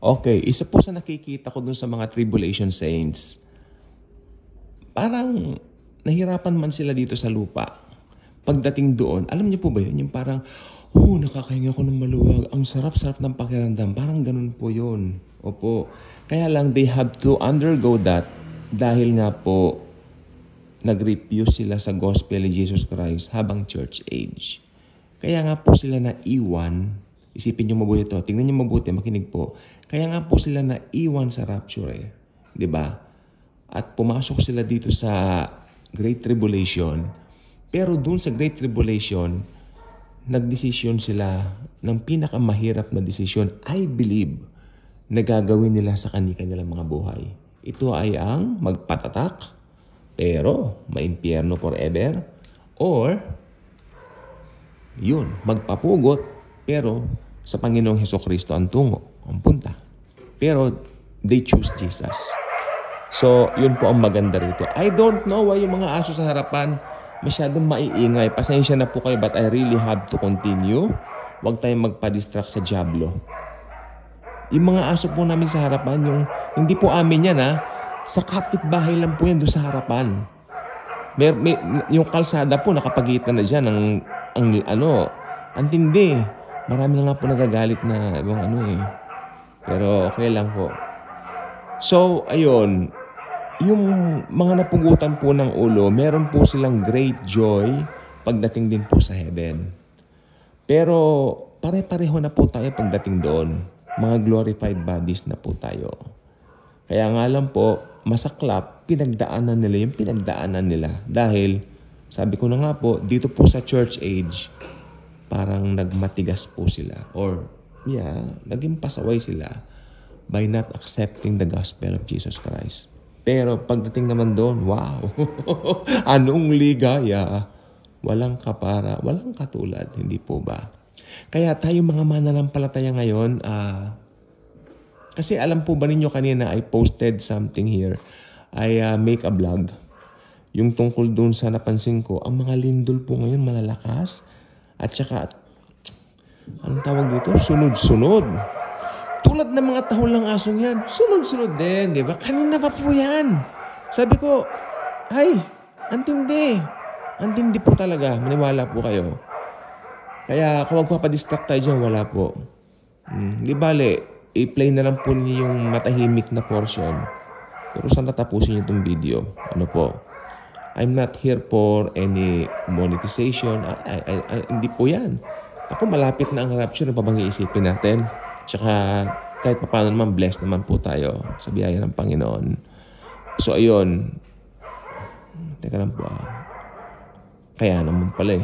Okay, isa po sa nakikita ko dun sa mga tribulation saints, parang nahirapan man sila dito sa lupa. Pagdating doon, alam niyo po ba yun? Yung parang, nakakahinga ko ng maluwag. Ang sarap-sarap ng pakiramdam. Parang ganun po yun. Opo. Kaya lang, they have to undergo that dahil nga po, nag-refuse sila sa gospel ni Jesus Christ habang church age. Kaya nga po sila naiwan. Isipin niyo mabuti ito. Tingnan niyo mabuti, makinig po. Kaya nga po sila naiwan sa rapture eh. 'Di ba? At pumasok sila dito sa Great Tribulation. Pero doon sa Great Tribulation, nagdesisyon sila ng pinakamahirap na desisyon, I believe, na gagawin nila sa kanilang mga buhay. Ito ay ang magpatatak, pero maimpyerno forever, or yun, magpapugot, pero sa Panginoong Hesukristo ang tungo, ang punta. Pero they choose Jesus. So, yun po ang maganda rito. I don't know why yung mga aso sa harapan masyadong maiingay. Pasensya na po kayo, but I really have to continue. Huwag tayong magpa-distract sa Diablo. Yung mga aso po namin sa harapan, hindi po amin yan sa kapitbahay lang po yan doon sa harapan. Yung kalsada po, nakapagitan na dyan ang tindi. Marami na nga po nagagalit na Pero okay lang po. So, ayun. Yung mga napugutan po ng ulo, meron po silang great joy pagdating din po sa heaven. Pero pare-pareho na po tayo pagdating doon. Mga glorified bodies na po tayo. Kaya nga lang po, masaklap, pinagdaanan nila. Dahil, sabi ko na nga po, dito po sa church age, parang nagmatigas po sila. Or, naging pasaway sila by not accepting the gospel of Jesus Christ. Pero pagdating naman doon, wow! Anong ligaya! Walang kapara, walang katulad, hindi po ba? Kaya tayo mga mananampalataya ngayon, kasi alam po ba ninyo kanina, I posted something here. I make a vlog. Yung tungkol doon sa napansin ko, ang mga lindol po ngayon malalakas. At saka, anong tawag dito? Sunod-sunod. Tulad ng mga tahol ng asong yan, sunod-sunod din, di ba? Kanina pa po yan. Sabi ko, antindi. Antindi po talaga. Maniwala po kayo. Kaya kung magpapadistract tayo dyan, wala po. Di bale, i-play na lang po niyo yung matahimik na portion. Pero saan natapusin niyo itong video? Ano po? I'm not here for any monetization. Hindi po yan. Ako, malapit na ang rapture. Ano pa bang iisipin natin? Tsaka, kahit paano naman, blessed naman po tayo sa biyaya ng Panginoon. So, ayun. Teka lang po. Kaya naman pala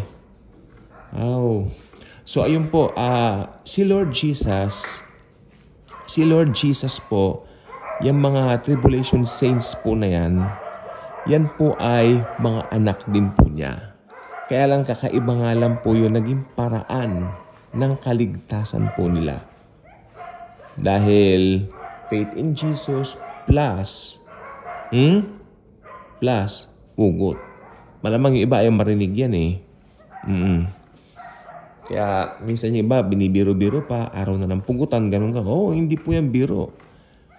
So, ayun po. Si Lord Jesus po, yung mga tribulation saints po na yan po ay mga anak din po niya. Kaya lang kakaiba nga lang po yun, naging paraan ng kaligtasan po nila. Dahil faith in Jesus plus hugot. Malamang yung iba ay marinig yan Kaya minsan yung iba binibiro-biro pa, araw na ng pugutan, ganun ka. Hindi po yan biro.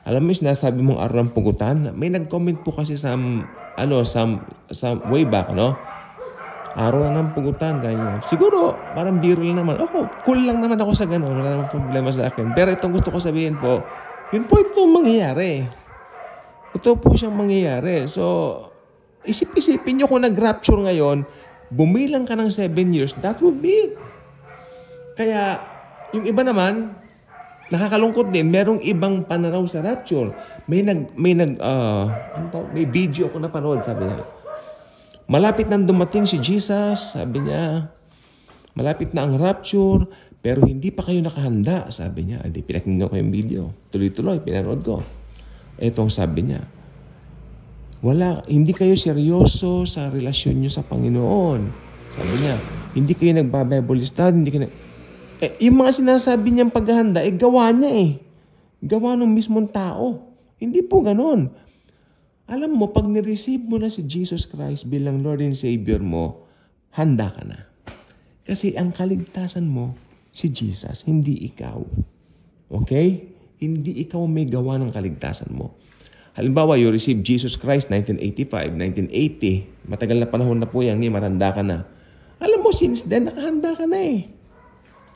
Alam mo yung sinasabi mong araw ng pugutan? May nag-comment po kasi some way back, Araw na ng pugutan, ganyan. Siguro, parang biro lang naman. Cool lang naman ako sa gano'n. Wala namang problema sa akin. Pero itong gusto ko sabihin po, yun po itong mangyayari. Ito po siyang mangyayari. So, isip-isipin nyo kung nag-rapture ngayon, bumilang ka ng 7 years, that would be it. Kaya, yung iba naman, nakakalungkot din, merong ibang pananaw sa rapture. May video ako napanood, sabi niya. Malapit nang dumating si Jesus, sabi niya. Malapit na ang rapture, pero hindi pa kayo nakahanda, sabi niya. Pinakinggan ko yung video. Tuloy-tuloy, pinanood ko. Etong sabi niya. Hindi kayo seryoso sa relasyon niyo sa Panginoon. Sabi niya, hindi kayo nagba-Bible study, hindi kayo yung mga sinasabi niyang paghahanda, gawa niya Gawa ng mismong tao. Hindi po ganon. Alam mo, pag nireceive mo na si Jesus Christ bilang Lord and Savior mo, handa ka na. Kasi ang kaligtasan mo, si Jesus, hindi ikaw. Okay? Hindi ikaw may gawa ng kaligtasan mo. Halimbawa, you received Jesus Christ 1985, 1980. Matagal na panahon na po yan, matanda ka na. Alam mo, since then, nakahanda ka na eh.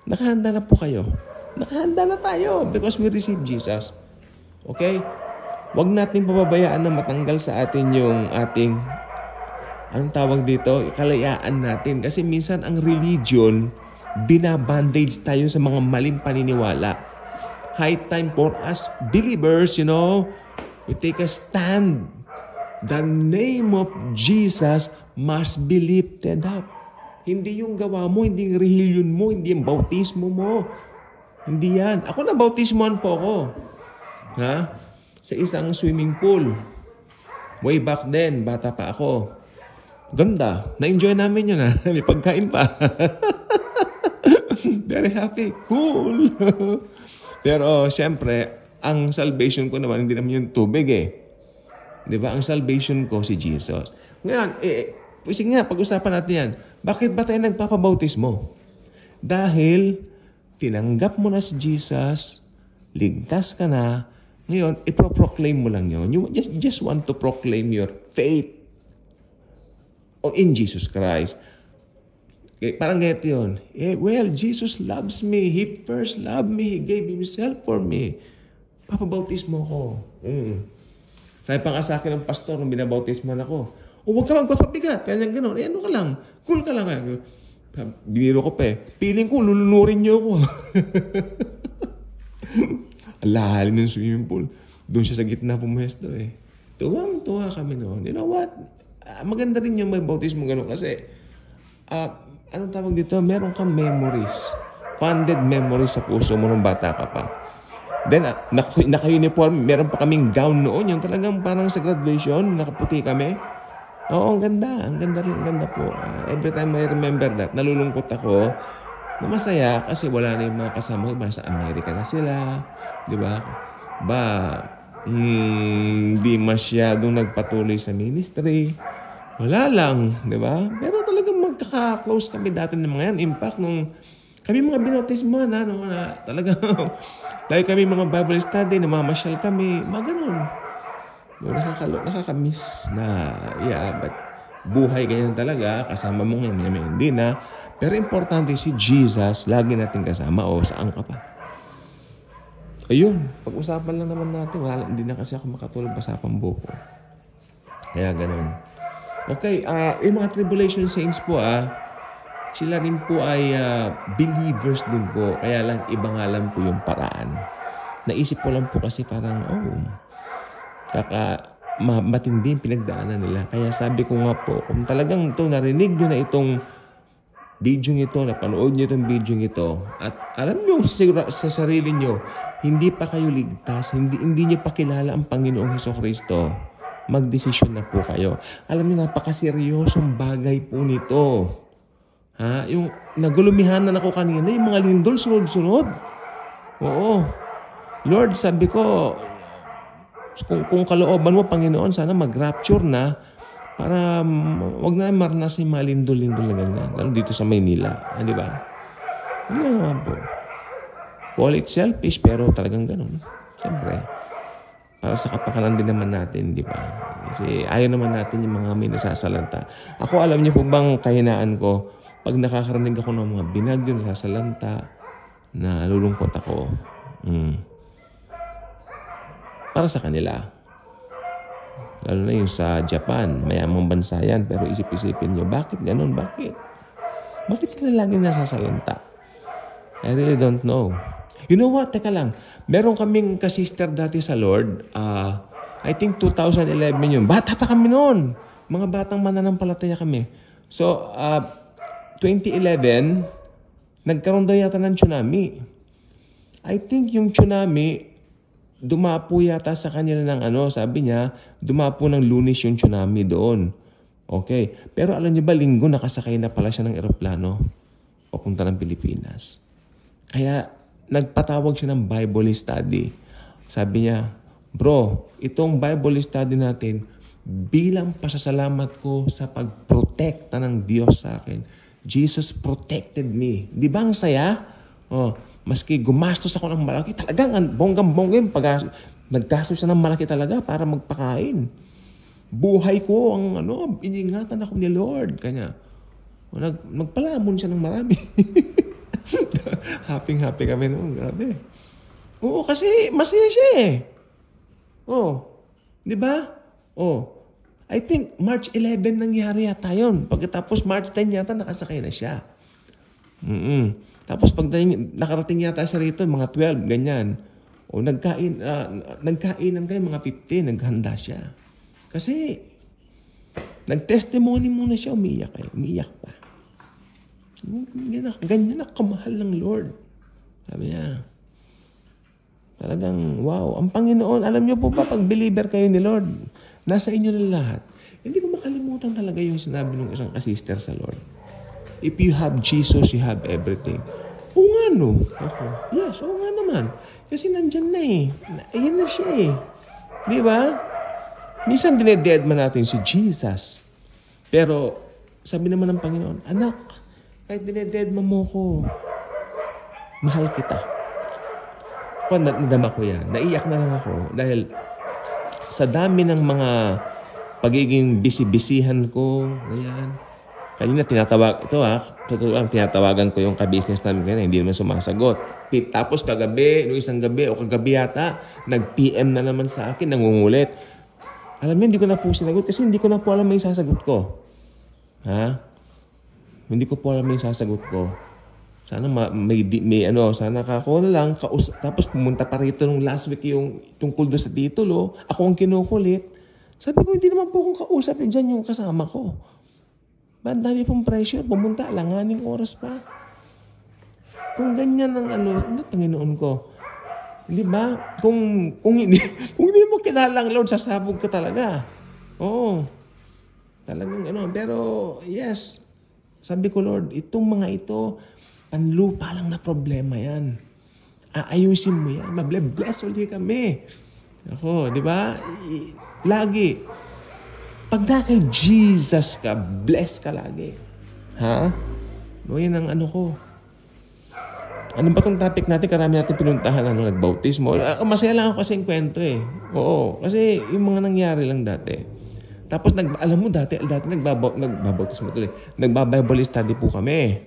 Nakahanda na po kayo. Nakahanda na tayo because we received Jesus. Okay? Huwag natin pababayaan na matanggal sa atin yung ating, anong tawag dito, kalayaan natin. Kasi minsan ang religion, binabandage tayo sa mga maling paniniwala. High time for us believers, we take a stand. The name of Jesus must be lifted up. Hindi yung gawa mo, hindi yung relihiyon mo, hindi yung bautismo mo. Hindi yan. Ako na bautismoan po ako. Ha? Sa isang swimming pool. Way back then, bata pa ako. Ganda. Na-enjoy namin yun ha. May pagkain pa. Very happy. Cool. Pero, syempre, ang salvation ko naman, hindi naman yung tubig eh. Di ba? Ang salvation ko si Jesus. Ngayon, sige nga, pag-usapan natin yan. Bakit ba tayo nagpapabautismo? Dahil, tinanggap mo na si Jesus, ligtas ka na, ngayon, iproproclaim mo lang yun. You just want to proclaim your faith in Jesus Christ. Parang ganito yun. Well, Jesus loves me. He first loved me. He gave Himself for me. Papabautismo ko. Sabi pa nga sa akin ng pastor nung binabautismo ako, huwag ka magpapabigat. Kaya gano'n. Ano ka lang? Cool ka lang. Biniro ko pa eh. Piling ko, lulunurin niyo ako. Alalim ng swimming pool. Doon siya sa gitna pumuesto eh. Tuwang-tuwa kami noon. You know what? Maganda rin yung may bautismo gano'n kasi anong tawag dito? Meron kang memories. Funded memories sa puso mo nung bata ka pa. Then, naka-uniform. Meron pa kaming gown noon. Yung talagang parang sa graduation, nakaputi kami. Oo, ang ganda. Ang ganda rin. Ang ganda po. Every time I remember that, nalulungkot ako na masaya kasi wala na yung mga kasama. Iba sa Amerika na sila. Di ba? Di masyadong nagpatuloy sa ministry. Wala lang. Di ba? Pero talagang magkaka-close kami dati ng mga yan. In fact, nung kami mga binautismo na talaga, like kami mga Bible study, namamasyal kami, mga ganun. Nakakamiss na, but buhay ganyan talaga, kasama mo ngayon, hindi na. Pero importante si Jesus, lagi natin kasama, saan ka pa? Ayun, pag-usapan lang naman natin, hindi na kasi ako makatulog basa pang buko. Kaya ganun. Okay, yung mga tribulation saints po, sila rin po ay believers din po. Kaya lang, iba nga lang po yung paraan. Naisip ko lang po kasi parang, matindi yung pinagdaanan nila. Kaya sabi ko nga po, kung talagang narinig nyo na itong video ito, napanood nyo itong video ito, at alam nyo sa sarili nyo, hindi pa kayo ligtas, hindi nyo pa kilala ang Panginoong Hesukristo, magdesisyon na po kayo. Alam nyo, napakaseryosong bagay po nito. Yung nagulumihanan ako kanina, yung mga lindol sunod-sunod. Oo. Lord, sabi ko, kung kalooban mo, Panginoon, sana mag-rapture na para wag na maranasin yung mga lindol-lindol na ganyan. Lalo dito sa Maynila. Di ba? Hindi naman po. Call it selfish, pero talagang ganun. Siyempre, para sa kapakanan din naman natin, di ba? Kasi ayaw naman natin yung mga may nasasalanta. Ako, alam niyo po bang kahinaan ko, pag nakakarinig ako ng mga binagyo, nasasalanta, na lulungkot ako, para sa kanila. Lalo na yung sa Japan, mayamang bansa yan, pero isip-isipin nyo, bakit ganun? Bakit? Bakit sila lagi nasasalanta? I really don't know. You know what? Teka lang. Meron kaming kasister dati sa Lord. I think 2011 yun. Bata pa kami noon. Mga batang mananampalataya kami. So, 2011, nagkaroon daw yata ng tsunami. I think yung tsunami, dumapo yata sa kanila ng sabi niya, dumapo ng Lunes yung tsunami doon. Okay. Pero alam niyo ba, linggo nakasakay na pala siya ng eroplano papunta ng Pilipinas. Kaya nagpatawag siya ng Bible study. Sabi niya, bro, itong Bible study natin, bilang pasasalamat ko sa pagprotekta ng Diyos sa akin. Jesus protected me. Di ba ang saya? Maski gumastos ako ng malaki, talagang bonggang-bongga yung naggastos siya ng malaki talaga para magpakain. Buhay ko ang iningatan ako ni Lord. Kanya, magpalamon siya ng marami. Happy kami noon. Grabe. Oo, kasi masaya siya eh. Oh, di ba? Oh, I think March 11 nangyari yata yun. Pagkatapos March 10 yata nakasakay na siya. Tapos pag nakarating yata siya rito, mga 12, ganyan. O nagkainan kayo, mga 15, naghanda siya. Kasi, nag-testimony muna siya, umiyak pa. Ganyan na kamahal ng Lord. Sabi niya, talagang, wow, ang Panginoon, alam niyo po ba, pag believer kayo ni Lord, nasa inyo na lahat. Hindi ko makalimutan talaga yung sinabi ng isang kasister sa Lord. If you have Jesus, you have everything. Oo nga no. Ako, yes, oo nga naman. Kasi nandyan na eh. Ayan na siya eh. Di ba? Minsan dineded man natin si Jesus. Pero, sabi naman ng Panginoon, anak, kahit dineded mo ko, mahal kita. Nadama ko yan. Naiyak na lang ako dahil sa dami ng mga pagiging busy-busyhan ko, ganyan. Kanina tinatawagan ko yung ka-business namin kanina, hindi naman sumasagot. Tapos nung isang gabi o kagabi yata, nag-PM na naman sa akin, nangungulit. Alam mo, hindi ko na po sinagot kasi hindi ko na po alam may sasagot ko. Ha? Hindi ko po alam may sasagot ko. Sana sana ako na lang, tapos pumunta pa rito nung last week yung tungkol doon sa titulo, ako ang kinukulit. Sabi ko, hindi naman po akong kausap yun dyan yung kasama ko. Ba, dami pong pressure. Pumunta, alanganing oras pa. Kung ganyan ang Panginoon ko. Di ba? Kung hindi mo kilala ang Lord, sasabog ka talaga. Oo. Talagang Pero, yes. Sabi ko, Lord, itong mga ito, panlupa lang na problema yan. Aayusin mo yan. Bless ulit kami. Ako, di ba? Lagi. Pag na kay Jesus ka, bless ka lagi. Ha? Yan ang ko. Ano ba itong topic natin? Karami natin pinuntahan, nagbautismo. Masaya lang ako kasi yung kwento eh. Oo. Kasi yung mga nangyari lang dati. Tapos, alam mo, dati nagbabautismo tuloy. Nagba-Bible study po kami.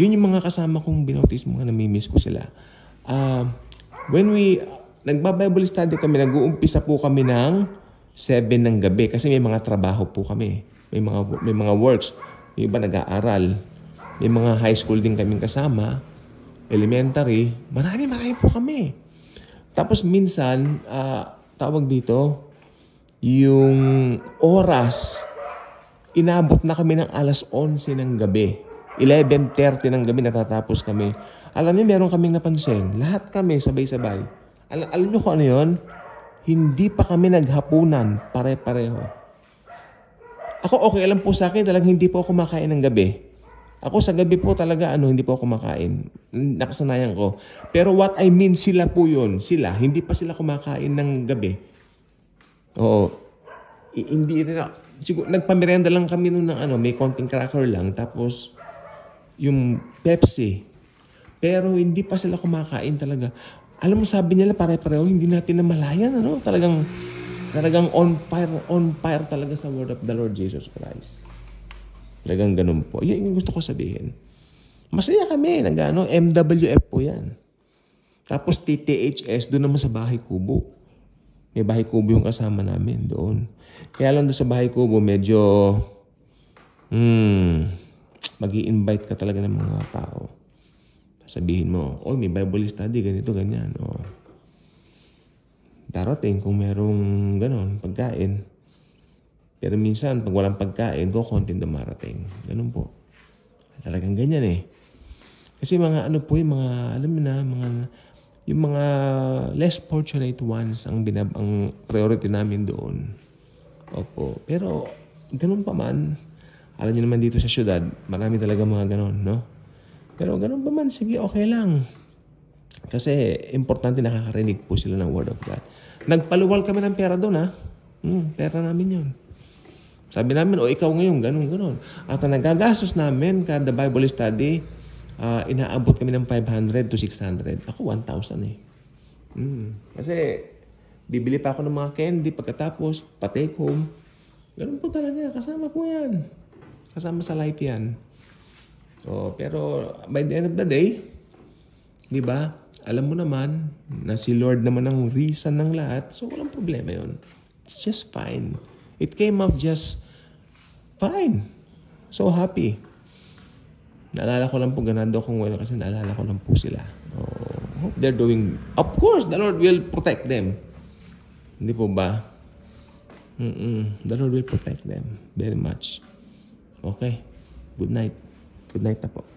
Yun yung mga kasama kong binautismo nga, namimiss ko sila. When nagba-Bible study kami, nag-uumpisa po kami ng 7 ng gabi kasi may mga trabaho po kami. May mga works. Yung iba nag-aaral. May mga high school din kaming kasama. Elementary. Marami po kami. Tapos minsan, tawag dito, yung oras, inabot na kami ng alas 11 ng gabi. 11:30 ng gabi natatapos kami. Alam niyo, meron kaming napansin. Lahat kami sabay-sabay. Alam niyo kung ano yun? Hindi pa kami naghapunan, pare-pareho. Ako okay lang po sa akin, talagang hindi po ako kumakain ng gabi. Ako sa gabi po talaga, hindi po ako kumakain. Nakasanayan ko. Pero what I mean, sila po yun. Hindi pa sila kumakain ng gabi. Oo. Hindi rin. Siguro, nagpamerenda lang kami nung may konting cracker lang. Tapos, yung Pepsi. Pero hindi pa sila kumakain talaga. Alam mo, sabi nila pare-pareho, hindi natin namalayan, Talagang on fire talaga sa word of the Lord Jesus Christ. Talagang ganun po. Yun yung gusto ko sabihin. Masaya kami, MWF po yan. Tapos TTHS, doon naman sa Bahay Kubo. May Bahay Kubo yung kasama namin doon. Kaya lang doon sa Bahay Kubo, medyo mag-i-invite ka talaga ng mga tao. Sabihin mo, may Bible study, ganito, ganyan. Darating kung merong pagkain. Pero minsan, pag walang pagkain, konting dumarating. Ganun po. Talagang ganyan eh. Kasi mga yung mga less fortunate ones ang priority namin doon. Opo. Pero, ganun pa man, alam niyo naman dito sa syudad, marami talaga mga ganun, no? Pero ganun pa man, sige, okay lang. Kasi importante nakakarinig po sila ng Word of God. Nagpaluwal kami ng pera doon, ha? Pera namin yun. Sabi namin, ikaw ngayon, ganun. At ang nagagastos namin kada Bible study, inaabot kami ng 500 to 600. Ako 1,000 eh. Kasi bibili pa ako ng mga candy pagkatapos pa-take home. Ganun po talaga. Kasama po yan. Kasama sa life yan. So, pero by the end of the day, di ba? Alam mo naman na si Lord naman ang reason ng lahat. So, walang problema yun. It's just fine. It came out just fine. So happy. Naalala ko lang po ganado kung wala kasi naalala ko lang po sila. Hope they're doing... Of course, the Lord will protect them. Hindi po ba? The Lord will protect them very much. Okay. Good night. Good night na po.